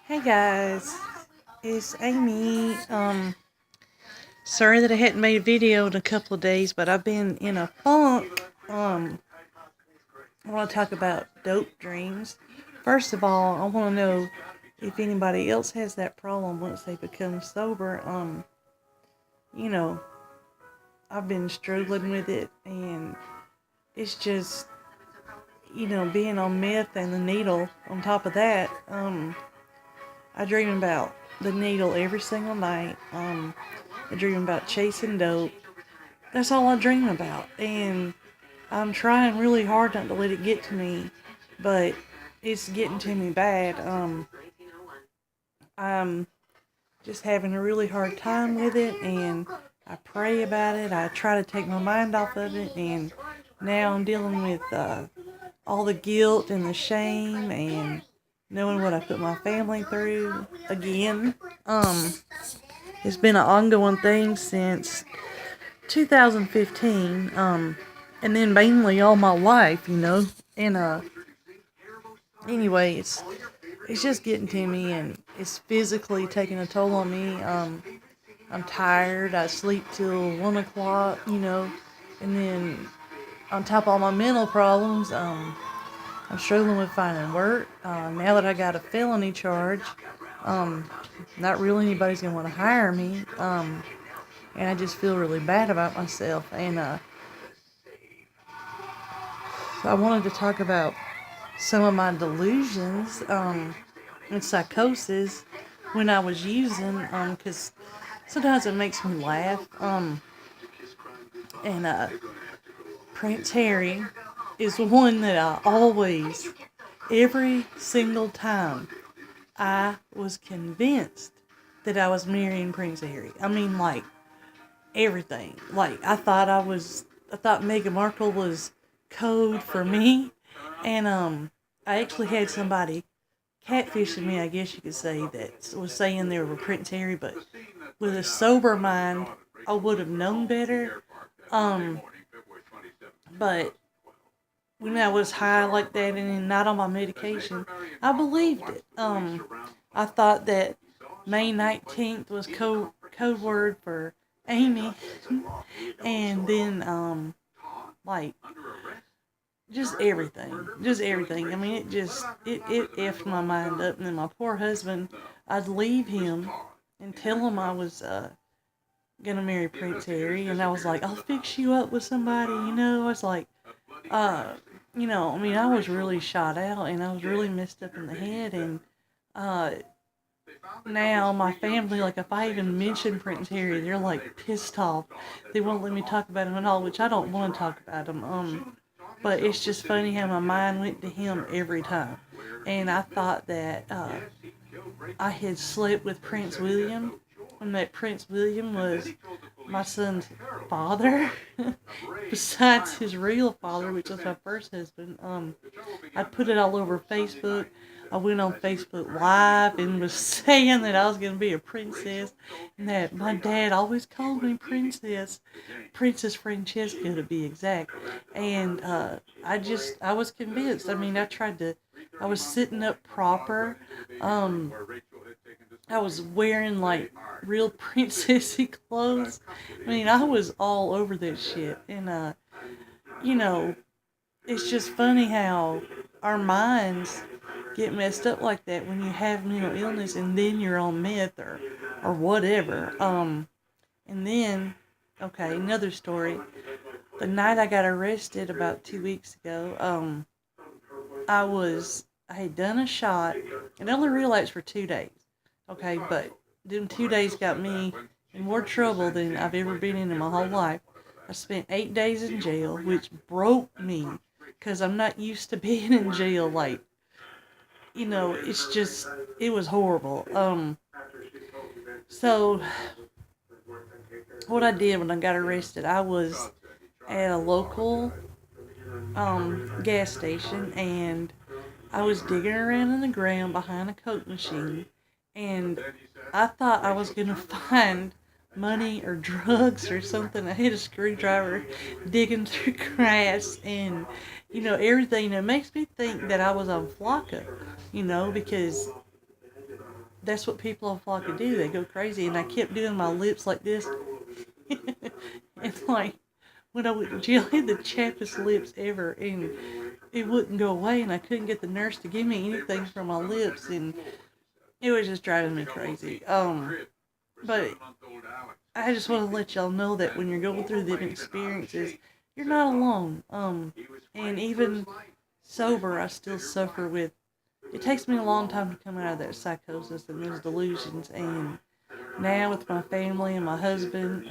Hey guys, it's Amy. Sorry that I hadn't made a video in a couple of days, but I've been in a funk. I want to talk about dope dreams. First of all, I want to know if anybody else has that problem once they become sober. You know, I've been struggling with it, and it's just, being on meth and the needle. On top of that, I dream about the needle every single night. I dream about chasing dope. That's all I dream about. And I'm trying really hard not to let it get to me, but it's getting to me bad. I'm just having a really hard time with it, and I pray about it. I try to take my mind off of it, and now I'm dealing with all the guilt and the shame and knowing what I put my family through again. It's been an ongoing thing since 2015, and then mainly all my life. And anyway, it's just getting to me, and it's physically taking a toll on me. I'm tired. I sleep till 1 o'clock, and then on top of all my mental problems, I'm struggling with finding work. Now that I got a felony charge, um, not really anybody's gonna want to hire me. And I just feel really bad about myself. And so I wanted to talk about some of my delusions and psychosis when I was using, because sometimes it makes me laugh. And Prince Harry is one that I always, every single time, I was convinced that I was marrying Prince Harry. I mean, like, everything. Like, I thought Meghan Markle was code for me. And, I actually had somebody catfishing me, I guess you could say, that was saying they were Prince Harry, but with a sober mind, I would have known better. Um, but when I was high like that and not on my medication, I believed it. I thought that May 19th was code word for Amy, and then like just everything. I mean, it effed my mind up. And then my poor husband, I'd leave him and tell him I was gonna marry Prince Harry, and I was like, I'll fix you up with somebody. I was like, uh, I mean, I was really shot out, and I was really messed up in the head, and uh, now my family, like, if I even mention Prince Harry, they're like pissed off. They won't let me talk about him at all, which I don't want to talk about him. But it's just funny how my mind went to him every time, and I thought that I had slept with Prince William, and that Prince William was my son's father, besides his real father, which was my first husband. I put it all over Facebook. I went on Facebook Live and was saying that I was going to be a princess, and that my dad always called me princess, Princess Francesca to be exact. And I was convinced. I mean, I was sitting up proper. Um, I was wearing like real princessy clothes. I mean, I was all over that shit. And, you know, it's just funny how our minds get messed up like that when you have mental illness and then you're on meth or whatever. And then, okay, another story. The night I got arrested about 2 weeks ago, I had done a shot and only relaxed for 2 days. Okay, but them 2 days got me in more trouble than I've ever been in my whole life. I spent 8 days in jail, which broke me because I'm not used to being in jail. Like, it was horrible. So what I did when I got arrested, I was at a local gas station, and I was digging around in the ground behind a Coke machine, and I thought I was gonna find money or drugs or something. I had a screwdriver digging through grass and everything. It makes me think that I was on Flocka, because that's what people in Florida do. They go crazy, and I kept doing my lips like this. And like when I went to jail, I had the chappest lips ever, and it wouldn't go away, and I couldn't get the nurse to give me anything for my lips, and it was just driving me crazy. But I just want to let y'all know that when you're going through them experiences, you're not alone. And even sober, I still suffer with. It takes me a long time to come out of that psychosis and those delusions, and now with my family and my husband,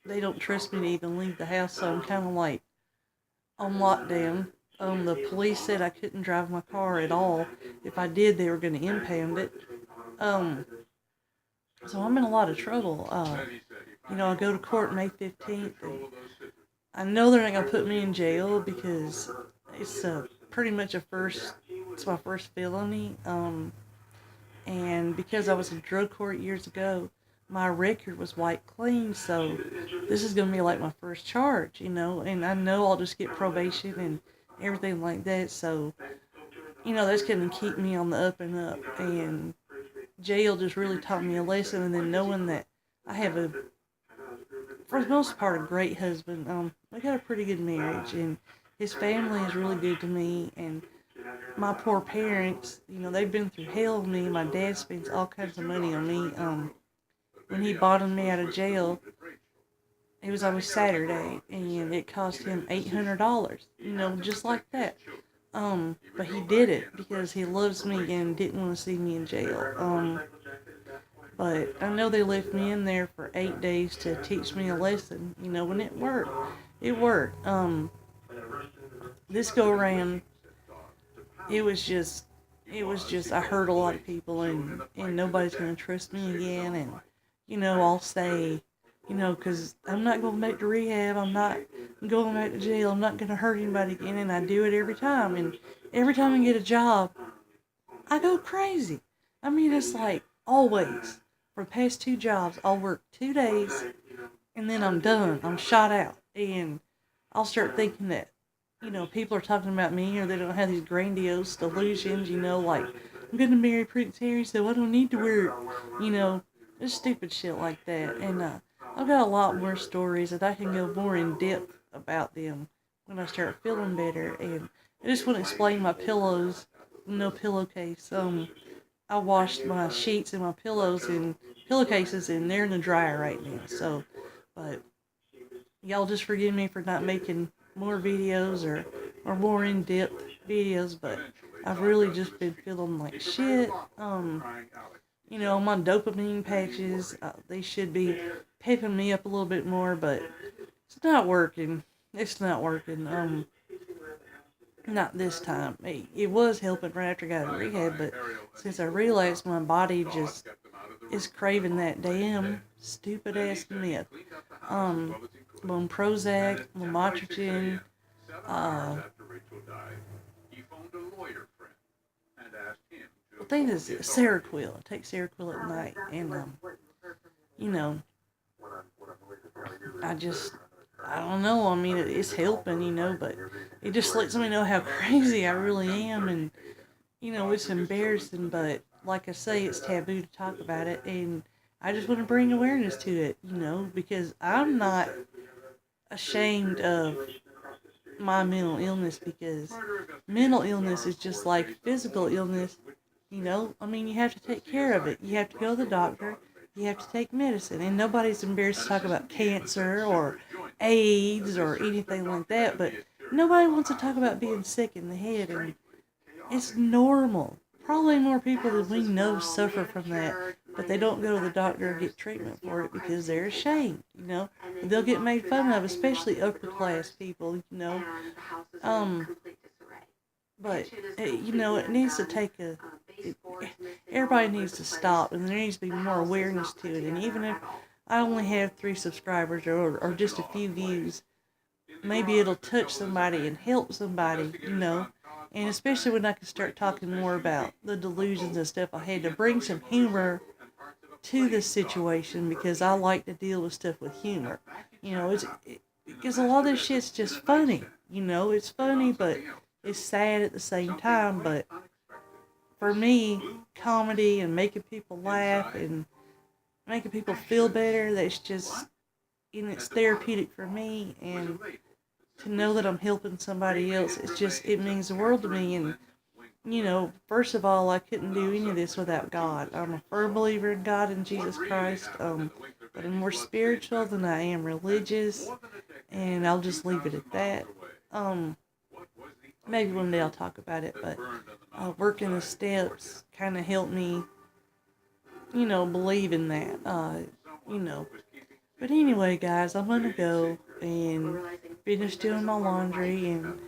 they don't trust me to even leave the house, so I'm kind of like on lockdown. The police said I couldn't drive my car at all. If I did, they were going to impound it. Um, so I'm in a lot of trouble. I go to court May 15th, and I know they're not going to put me in jail because it's pretty much it's my first felony. And because I was in drug court years ago, my record was wiped clean, so this is going to be like my first charge, and I know I'll just get probation and everything like that, so, that's going to keep me on the up and up, and jail just really taught me a lesson, and then knowing that I have for the most part, a great husband. We got a pretty good marriage, and his family is really good to me, and my poor parents, they've been through hell with me. My dad spends all kinds of money on me. When he bottomed me out of jail, it was on a Saturday, and it cost him $800, just like that. But he did it because he loves me and didn't want to see me in jail. But I know they left me in there for 8 days to teach me a lesson, and it worked. It worked. This go around, it was just, I hurt a lot of people, and nobody's going to trust me again, and, I'll say, because I'm not going back to rehab, I'm not going back to jail, I'm not going to hurt anybody again, and I do it every time, and every time I get a job, I go crazy. I mean, it's like, always, for the past 2 jobs, I'll work 2 days, and then I'm done, I'm shot out, and I'll start thinking that, people are talking about me, or they don't have these grandiose delusions, like, I'm going to marry Prince Harry, so I don't need to work, just stupid shit like that. And I've got a lot more stories that I can go more in depth about them when I start feeling better. And I just want to explain my pillows, no pillowcase. I washed my sheets and my pillows and pillowcases, and they're in the dryer right now. So, but y'all just forgive me for not making more videos or more in-depth videos, but I've really just been feeling like shit. I'm on dopamine patches. They should be pepping me up a little bit more, but it's not working. It's not working. Not this time. It was helping right after I got out of rehab, but since I realized my body just is craving that damn stupid ass meth. I'm on Prozac, Lamotrigine, the thing is Seroquel. I take Seroquel at night, and I just, I don't know. I mean, it's helping, but it just lets me know how crazy I really am, and it's embarrassing, but like I say, it's taboo to talk about it, and I just want to bring awareness to it, because I'm not ashamed of my mental illness, because mental illness is just like physical illness. I mean, you have to take care of it. You have to go to the doctor. You have to take medicine. And nobody's embarrassed to talk about cancer or AIDS or anything like that. But nobody wants to talk about being sick in the head. And it's normal. Probably more people than we know suffer from that. But they don't go to the doctor and get treatment for it because they're ashamed, They'll get made fun of, especially upper class people, But, it needs to take everybody needs to stop, and there needs to be more awareness to it. And even if I only have 3 subscribers or just a few views, maybe it'll touch somebody and help somebody, And especially when I can start talking more about the delusions and stuff, I had to bring some humor to this situation because I like to deal with stuff with humor. Because a lot of this shit's just funny. It's funny, but it's sad at the same time. But for me, comedy and making people laugh and making people feel better. That's just, it's therapeutic for me, and to know that I'm helping somebody else, it means the world to me. And first of all, I couldn't do any of this without God. I'm a firm believer in God and Jesus Christ, but I'm more spiritual than I am religious, and I'll just leave it at that. Maybe one day I'll talk about it, but working the steps kind of helped me, believe in that, But anyway, guys, I'm gonna go and finish doing my laundry and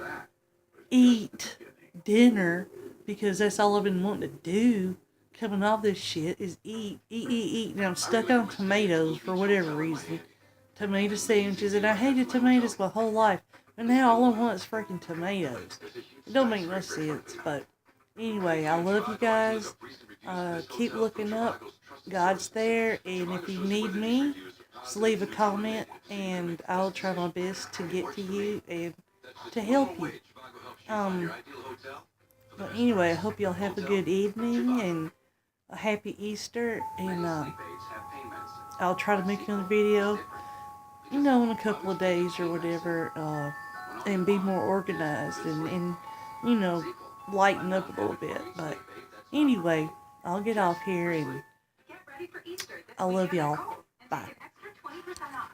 eat dinner, because that's all I've been wanting to do coming off this shit is eat. And I'm stuck on tomatoes for whatever reason. Tomato sandwiches, and I hated tomatoes my whole life. But now all I want is freaking tomatoes. It don't make no sense, but anyway, I love you guys. Keep looking up. God's there, and if you need me, just leave a comment, and I'll try my best to get to you and to help you. But anyway, I hope y'all have a good evening and a happy Easter, and I'll try to make another video, in a couple of days or whatever, and be more organized and lighten up a little bit. But anyway, I'll get off here, and I love y'all. Bye.